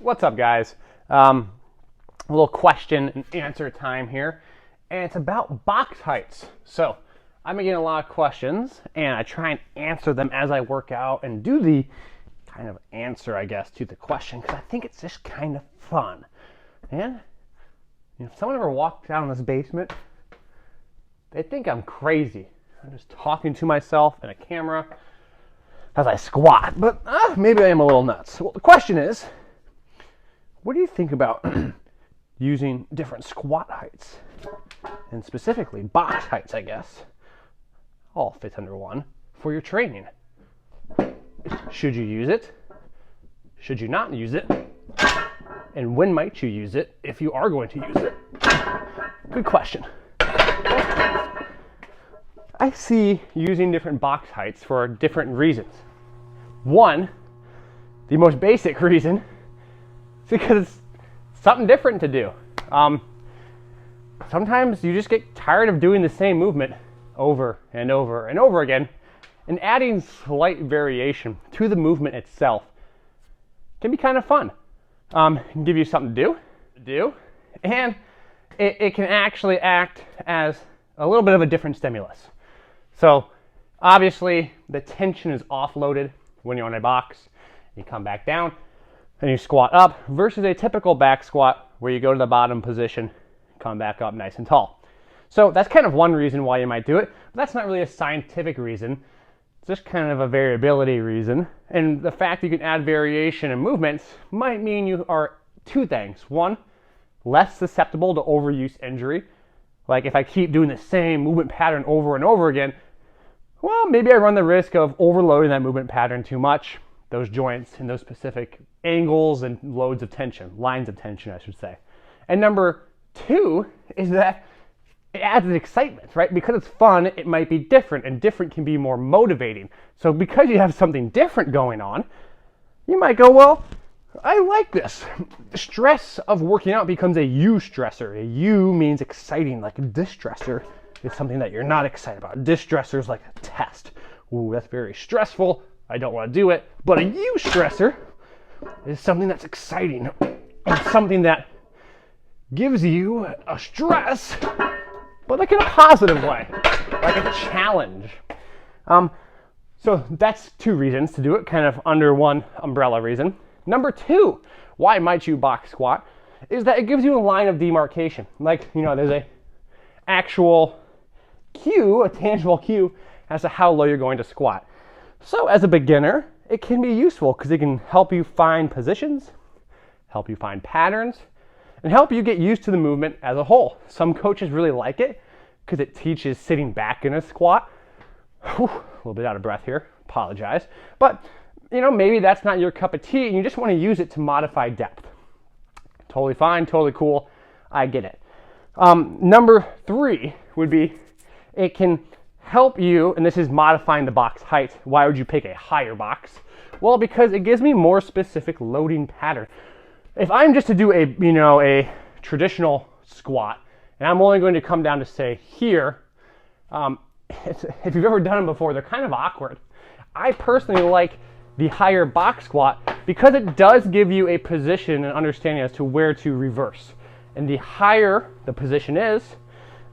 What's up, guys? A little question and answer time here, and it's about box heights. So I've been getting a lot of questions, and I try and answer them as I work out and do the kind of answer, I guess, to the question, because I think it's just kind of fun. And if someone ever walked down this basement, they think I'm crazy. I'm just talking to myself in a camera as I squat, but maybe I am a little nuts. Well, the question is, what do you think about using different squat heights, and specifically box heights, I guess, all fits under one, for your training? Should you use it? Should you not use it? And when might you use it, if you are going to use it? Good question. I see using different box heights for different reasons. One, the most basic reason, is because it's something different to do. Sometimes you just get tired of doing the same movement over and over and over again, and adding slight variation to the movement itself can be kind of fun. Can give you something to do, and it can actually act as a little bit of a different stimulus. So obviously the tension is offloaded when you're on a box. You come back down and you squat up, versus a typical back squat where you go to the bottom position, come back up nice and tall. So that's kind of one reason why you might do it, but that's not really a scientific reason. It's just kind of a variability reason. And the fact you can add variation in movements might mean you are two things. One, less susceptible to overuse injury. Like if I keep doing the same movement pattern over and over again, well, maybe I run the risk of overloading that movement pattern too much, those joints and those specific angles and loads of tension, lines of tension, I should say. And number two is that it adds an excitement, right? Because it's fun, it might be different, and different can be more motivating. So because you have something different going on, you might go, well, I like this. The stress of working out becomes a you stressor. A you means exciting, like a distressor is something that you're not excited about. Distressor is like a test. Ooh, that's very stressful. I don't want to do it. But a you stressor is something that's exciting. It's something that gives you a stress, but like in a positive way, like a challenge. So that's two reasons to do it, kind of under one umbrella reason. Number two, why might you box squat, is that it gives you a line of demarcation. Like, there's a actual cue, a tangible cue, as to how low you're going to squat. So as a beginner, it can be useful because it can help you find positions, help you find patterns, and help you get used to the movement as a whole. Some coaches really like it because it teaches sitting back in a squat. Whew, a little bit out of breath here, apologize. But, maybe that's not your cup of tea and you just want to use it to modify depth. Totally fine, totally cool, I get it. Number three would be, it can help you, and this is modifying the box height. Why would you pick a higher box? Well, because it gives me more specific loading pattern. If I'm just to do a traditional squat, and I'm only going to come down to say here, if you've ever done them before, they're kind of awkward. I personally like the higher box squat because it does give you a position and understanding as to where to reverse. And the higher the position is,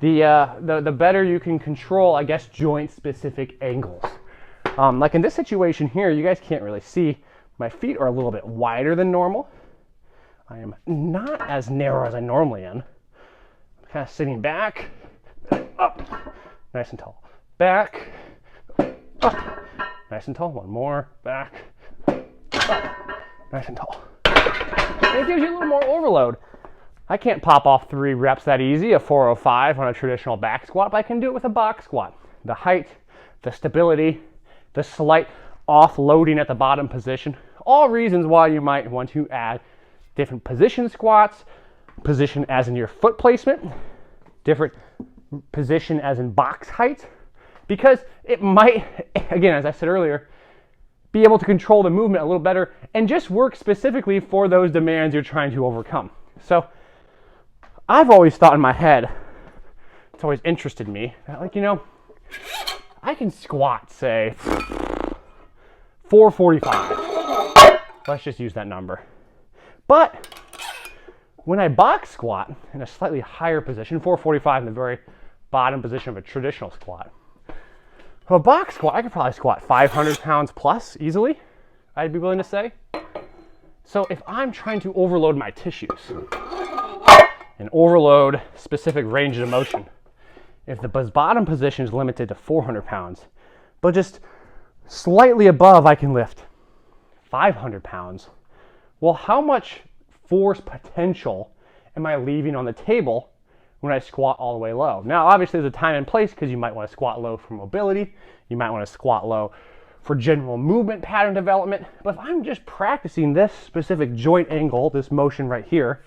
the better you can control, I guess, joint-specific angles. Like in this situation here, you guys can't really see, my feet are a little bit wider than normal. I am not as narrow as I normally am. I'm kind of sitting back, up, nice and tall. Back, up, nice and tall. One more, back, up, nice and tall. And it gives you a little more overload. I can't pop off 3 reps that easy, a 405 on a traditional back squat, but I can do it with a box squat. The height, the stability, the slight offloading at the bottom position, all reasons why you might want to add different position squats, position as in your foot placement, different position as in box height, because it might, again, as I said earlier, be able to control the movement a little better and just work specifically for those demands you're trying to overcome. So I've always thought in my head, it's always interested me, that I can squat, say, 445. Let's just use that number. But when I box squat in a slightly higher position, 445 in the very bottom position of a traditional squat, for a box squat, I could probably squat 500 pounds plus easily, I'd be willing to say. So if I'm trying to overload my tissues and overload specific ranges of motion, if the bottom position is limited to 400 pounds, but just slightly above I can lift 500 pounds, well, how much force potential am I leaving on the table when I squat all the way low? Now, obviously, there's a time and place because you might want to squat low for mobility. You might want to squat low for general movement pattern development. But if I'm just practicing this specific joint angle, this motion right here,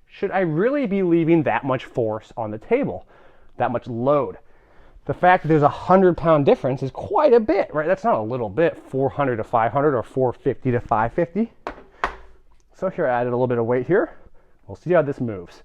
should I really be leaving that much force on the table, that much load? The fact that there's a 100-pound difference is quite a bit, right? That's not a little bit, 400 to 500 or 450 to 550. So here I added a little bit of weight here. We'll see how this moves.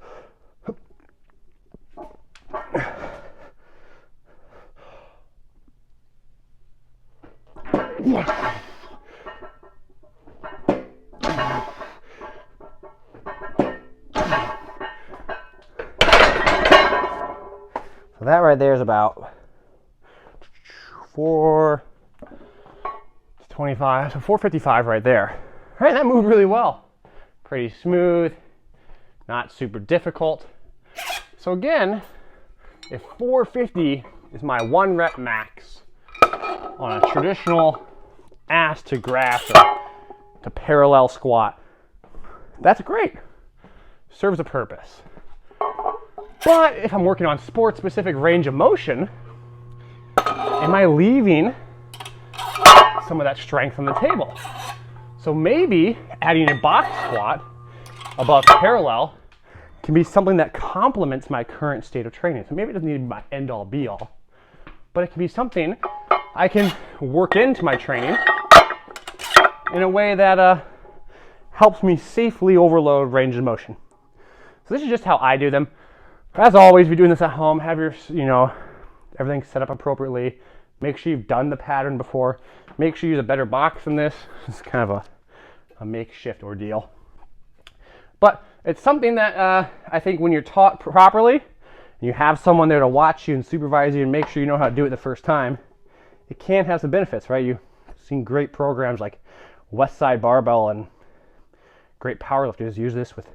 So that right there is about 425, so 455 right there. All right, that moved really well. Pretty smooth, not super difficult. So again, if 450 is my 1 rep max on a traditional ass to grass or to parallel squat, that's great. Serves a purpose. But if I'm working on sport specific range of motion, am I leaving some of that strength on the table? So maybe adding a box squat above parallel can be something that complements my current state of training. So maybe it doesn't need to be my end all be all, but it can be something I can work into my training in a way that helps me safely overload range of motion. So this is just how I do them. As always, if you're doing this at home, have your, everything set up appropriately. Make sure you've done the pattern before. Make sure you use a better box than this. It's kind of a makeshift ordeal. But it's something that I think when you're taught properly, and you have someone there to watch you and supervise you and make sure you know how to do it the first time, it can have some benefits, right? You've seen great programs like West Side Barbell and great powerlifters use this with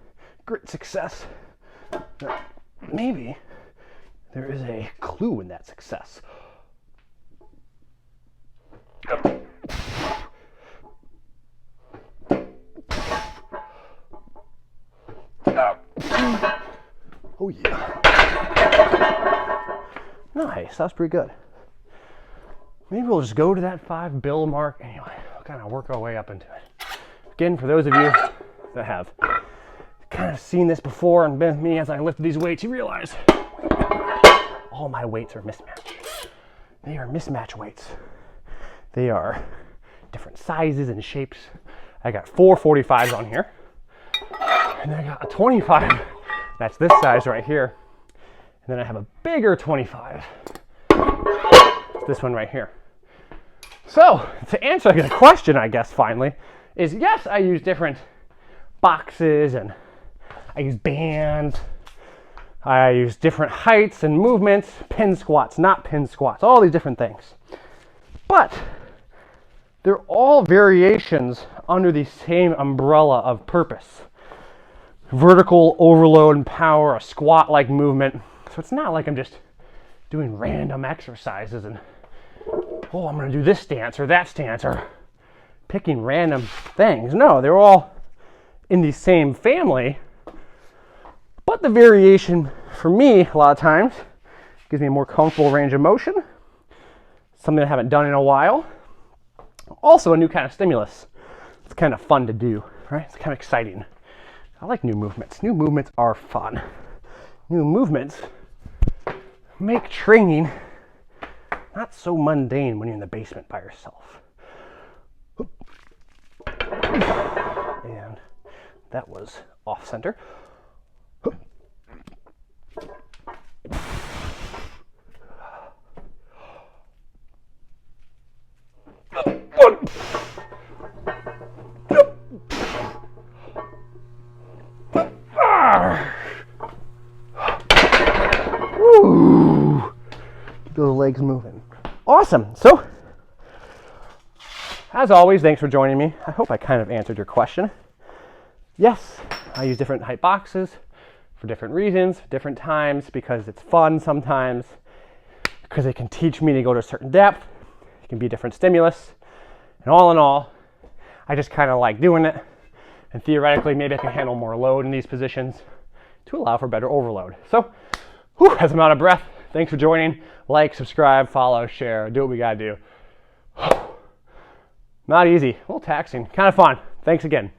great success. Maybe there is a clue in that success. Oh yeah. Nice, that was pretty good. Maybe we'll just go to that 5 bill mark. Anyway, we'll kind of work our way up into it. Again, for those of you that have kind of seen this before and been with me as I lift these weights, you realize all my weights are mismatched. They are mismatch weights. They are different sizes and shapes. I got 4 45s on here. And then I got a 25. That's this size right here. And then I have a bigger 25. It's this one right here. So, to answer the question, I guess, finally, is yes, I use different boxes and I use bands. I use different heights and movements, pin squats, not pin squats, all these different things. But they're all variations under the same umbrella of purpose. Vertical overload and power, a squat-like movement. So it's not like I'm just doing random exercises and, oh, I'm going to do this stance or that stance or picking random things. No, they're all in the same family. But the variation for me, a lot of times, gives me a more comfortable range of motion, something I haven't done in a while. Also a new kind of stimulus. It's kind of fun to do, right? It's kind of exciting. I like new movements. New movements are fun. New movements make training not so mundane when you're in the basement by yourself. And that was off center. Woo. Keep those legs moving. Awesome. So, as always, thanks for joining me. I hope I kind of answered your question. Yes, I use different height boxes for different reasons, different times, because it's fun sometimes, because it can teach me to go to a certain depth. It can be a different stimulus. And all in all, I just kind of like doing it. And theoretically, maybe I can handle more load in these positions to allow for better overload. So, as I'm out of breath, thanks for joining. Like, subscribe, follow, share, do what we gotta do. Not easy, a little taxing, kind of fun. Thanks again.